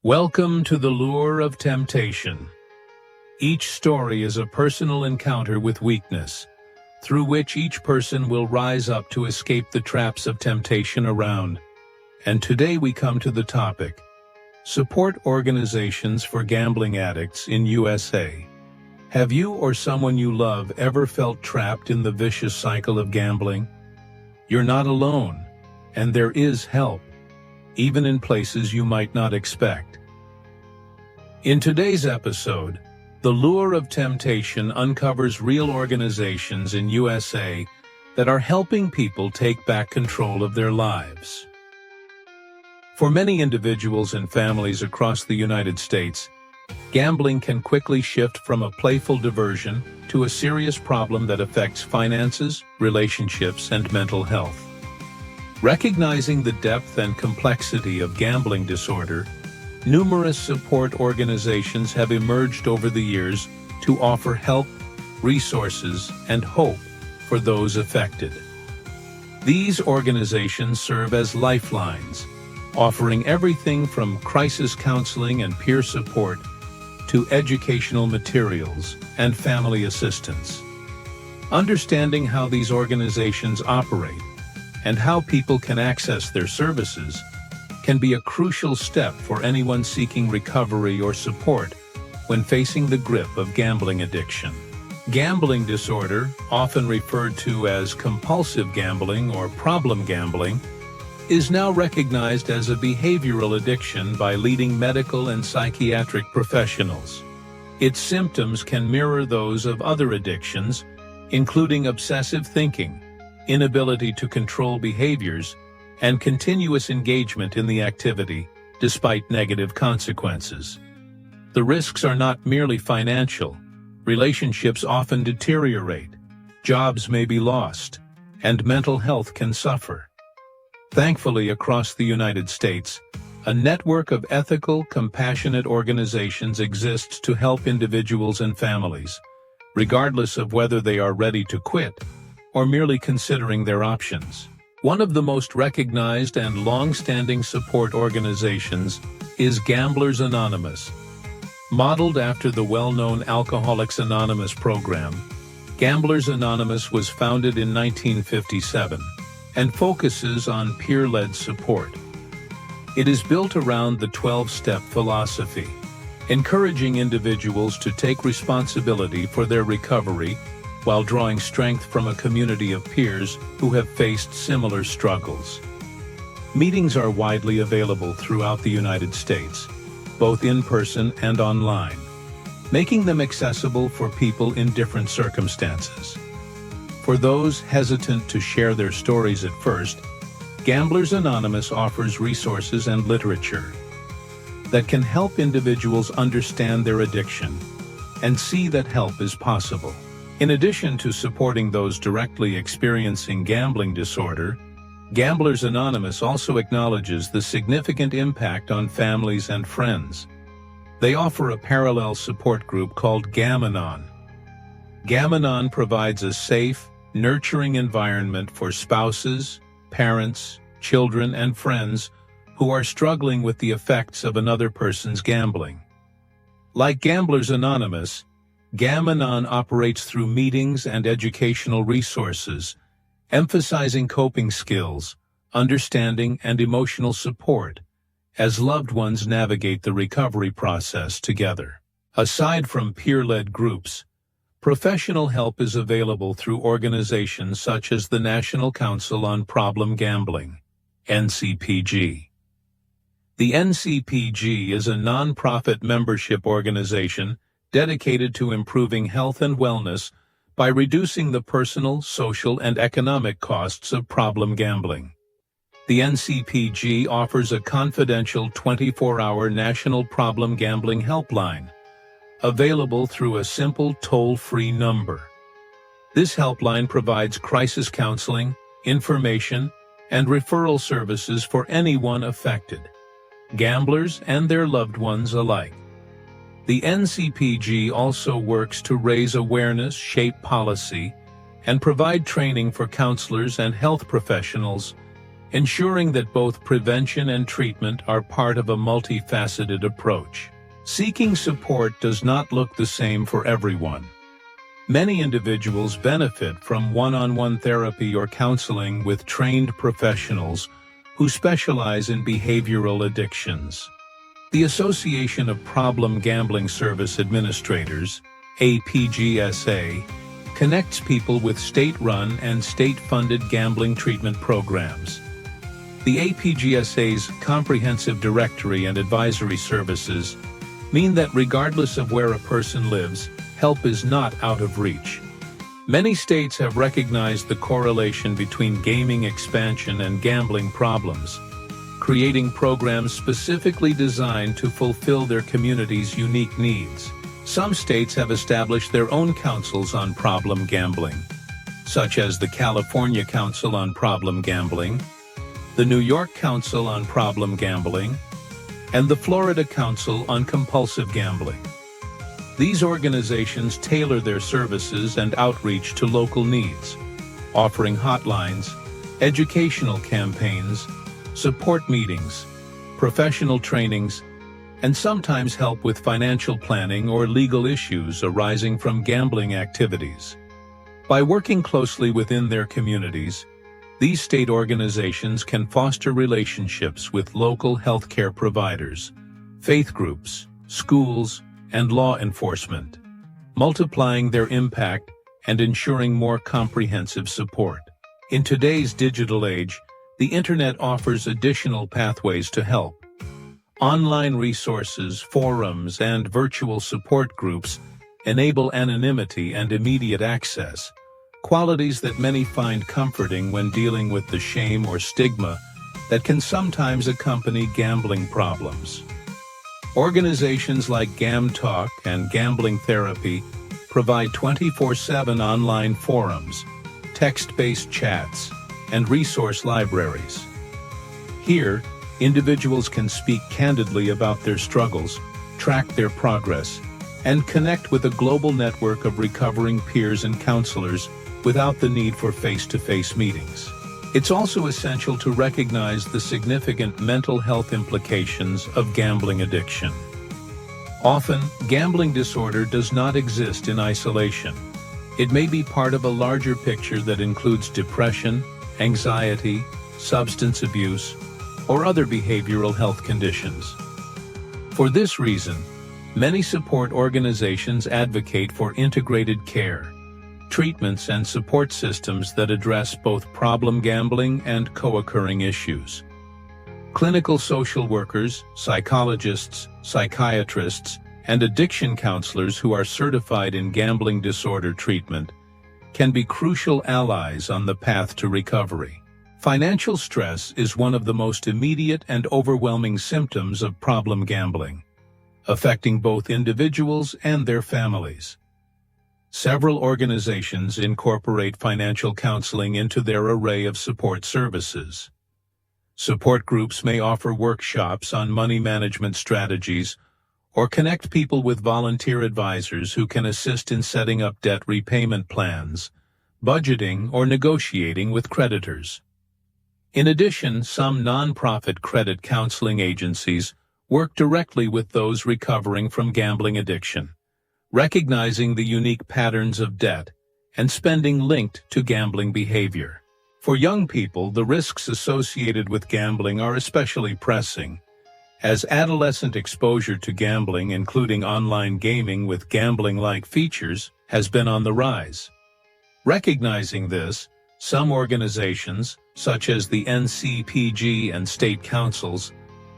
Welcome to the Lure of Temptation. Each story is a personal encounter with weakness, through which each person will rise up to escape the traps of temptation around. And today we come to the topic: support organizations for gambling addicts in USA. Have you or someone you love ever felt trapped in the vicious cycle of gambling? You're not alone, and there is help, even in places you might not expect. In today's episode, The Lure of Temptation uncovers real organizations in USA that are helping people take back control of their lives. For many individuals and families across the United States, gambling can quickly shift from a playful diversion to a serious problem that affects finances, relationships, and mental health. Recognizing the depth and complexity of gambling disorder, numerous support organizations have emerged over the years to offer help, resources, and hope for those affected. These organizations serve as lifelines, offering everything from crisis counseling and peer support to educational materials and family assistance. Understanding how these organizations operate and how people can access their services can be a crucial step for anyone seeking recovery or support when facing the grip of gambling addiction. Gambling disorder, often referred to as compulsive gambling or problem gambling, is now recognized as a behavioral addiction by leading medical and psychiatric professionals. Its symptoms can mirror those of other addictions, including obsessive thinking, inability to control behaviors, and continuous engagement in the activity, despite negative consequences. The risks are not merely financial. Relationships often deteriorate, jobs may be lost, and mental health can suffer. Thankfully, across the United States, a network of ethical, compassionate organizations exists to help individuals and families, regardless of whether they are ready to quit or merely considering their options. One of the most recognized and long-standing support organizations is Gamblers Anonymous. Modeled after the well-known Alcoholics Anonymous program, Gamblers Anonymous was founded in 1957 and focuses on peer-led support. It is built around the 12-step philosophy, encouraging individuals to take responsibility for their recovery while drawing strength from a community of peers who have faced similar struggles. Meetings are widely available throughout the United States, both in person and online, making them accessible for people in different circumstances. For those hesitant to share their stories at first, Gamblers Anonymous offers resources and literature that can help individuals understand their addiction and see that help is possible. In addition to supporting those directly experiencing gambling disorder, Gamblers Anonymous also acknowledges the significant impact on families and friends. They offer a parallel support group called Gam-Anon. Gam-Anon provides a safe, nurturing environment for spouses, parents, children, and friends who are struggling with the effects of another person's gambling. Like Gamblers Anonymous, Gam-Anon operates through meetings and educational resources, emphasizing coping skills, understanding, and emotional support as loved ones navigate the recovery process together. Aside from peer-led groups, professional help is available through organizations such as the National Council on Problem Gambling, NCPG. The NCPG is a nonprofit membership organization dedicated to improving health and wellness by reducing the personal, social, and economic costs of problem gambling. The NCPG offers a confidential 24-hour national problem gambling helpline, available through a simple toll-free number. This helpline provides crisis counseling, information, and referral services for anyone affected, gamblers and their loved ones alike. The NCPG also works to raise awareness, shape policy, and provide training for counselors and health professionals, ensuring that both prevention and treatment are part of a multifaceted approach. Seeking support does not look the same for everyone. Many individuals benefit from one-on-one therapy or counseling with trained professionals who specialize in behavioral addictions. The Association of Problem Gambling Service Administrators, APGSA, connects people with state-run and state-funded gambling treatment programs. The APGSA's comprehensive directory and advisory services mean that regardless of where a person lives, help is not out of reach. Many states have recognized the correlation between gaming expansion and gambling problems, creating programs specifically designed to fulfill their community's unique needs. Some states have established their own councils on problem gambling, such as the California Council on Problem Gambling, the New York Council on Problem Gambling, and the Florida Council on Compulsive Gambling. These organizations tailor their services and outreach to local needs, offering hotlines, educational campaigns, support meetings, professional trainings, and sometimes help with financial planning or legal issues arising from gambling activities. By working closely within their communities, these state organizations can foster relationships with local healthcare providers, faith groups, schools, and law enforcement, multiplying their impact and ensuring more comprehensive support. In today's digital age, the Internet offers additional pathways to help. Online resources, forums, and virtual support groups enable anonymity and immediate access, qualities that many find comforting when dealing with the shame or stigma that can sometimes accompany gambling problems. Organizations like GamTalk and Gambling Therapy provide 24/7 online forums, text-based chats, and resource libraries. Here, individuals can speak candidly about their struggles, track their progress, and connect with a global network of recovering peers and counselors without the need for face-to-face meetings. It's also essential to recognize the significant mental health implications of gambling addiction. Often, gambling disorder does not exist in isolation. It may be part of a larger picture that includes depression, anxiety, substance abuse, or other behavioral health conditions. For this reason, many support organizations advocate for integrated care, treatments and support systems that address both problem gambling and co-occurring issues. Clinical social workers, psychologists, psychiatrists, and addiction counselors who are certified in gambling disorder treatment can be crucial allies on the path to recovery. Financial stress is one of the most immediate and overwhelming symptoms of problem gambling, affecting both individuals and their families. Several organizations incorporate financial counseling into their array of support services. Support groups may offer workshops on money management strategies or connect people with volunteer advisors who can assist in setting up debt repayment plans, budgeting, or negotiating with creditors. In addition, some nonprofit credit counseling agencies work directly with those recovering from gambling addiction, recognizing the unique patterns of debt and spending linked to gambling behavior. For young people, the risks associated with gambling are especially pressing, as adolescent exposure to gambling, including online gaming with gambling-like features, has been on the rise. Recognizing this, some organizations, such as the NCPG and state councils,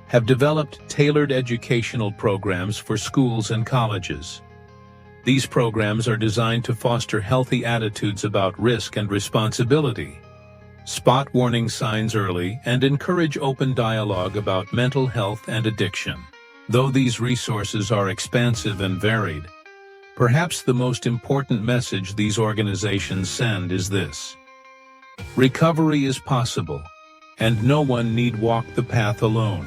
have developed tailored educational programs for schools and colleges. These programs are designed to foster healthy attitudes about risk and responsibility, spot warning signs early, and encourage open dialogue about mental health and addiction. Though these resources are expansive and varied, perhaps the most important message these organizations send is this: recovery is possible, and no one need walk the path alone.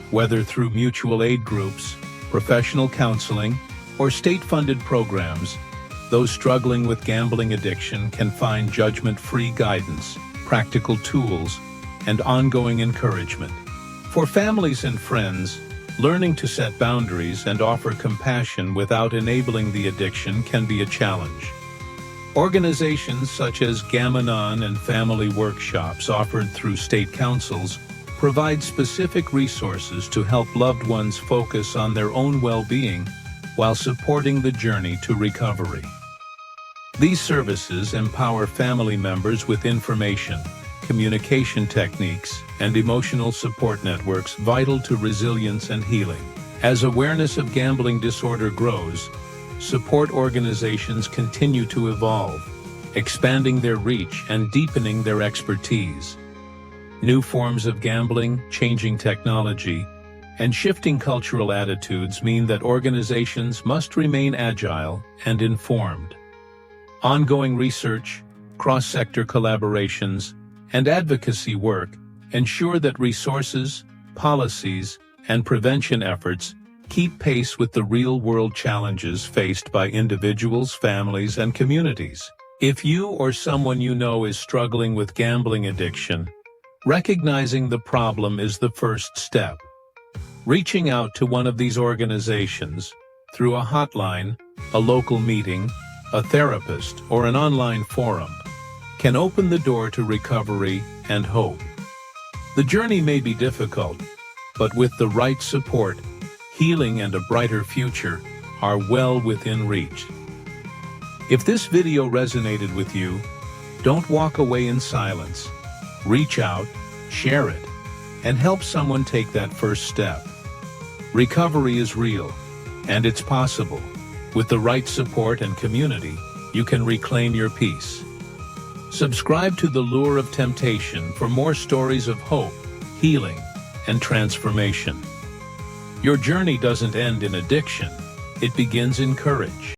Whether through mutual aid groups, professional counseling, or state-funded programs, those struggling with gambling addiction can find judgment-free guidance, practical tools, and ongoing encouragement. For families and friends, learning to set boundaries and offer compassion without enabling the addiction can be a challenge. Organizations such as Gam-Anon and family workshops offered through state councils provide specific resources to help loved ones focus on their own well-being while supporting the journey to recovery. These services empower family members with information, communication techniques, and emotional support networks vital to resilience and healing. As awareness of gambling disorder grows, support organizations continue to evolve, expanding their reach and deepening their expertise. New forms of gambling, changing technology, and shifting cultural attitudes mean that organizations must remain agile and informed. Ongoing research, cross-sector collaborations, and advocacy work ensure that resources, policies, and prevention efforts keep pace with the real-world challenges faced by individuals, families, and communities. If you or someone you know is struggling with gambling addiction, recognizing the problem is the first step. Reaching out to one of these organizations through a hotline, a local meeting, a therapist, or an online forum can open the door to recovery and hope. The journey may be difficult, but with the right support, healing and a brighter future are well within reach. If this video resonated with you, don't walk away in silence. Reach out, share it, and help someone take that first step. Recovery is real, and it's possible. With the right support and community, you can reclaim your peace. Subscribe to The Lure of Temptation for more stories of hope, healing, and transformation. Your journey doesn't end in addiction, it begins in courage.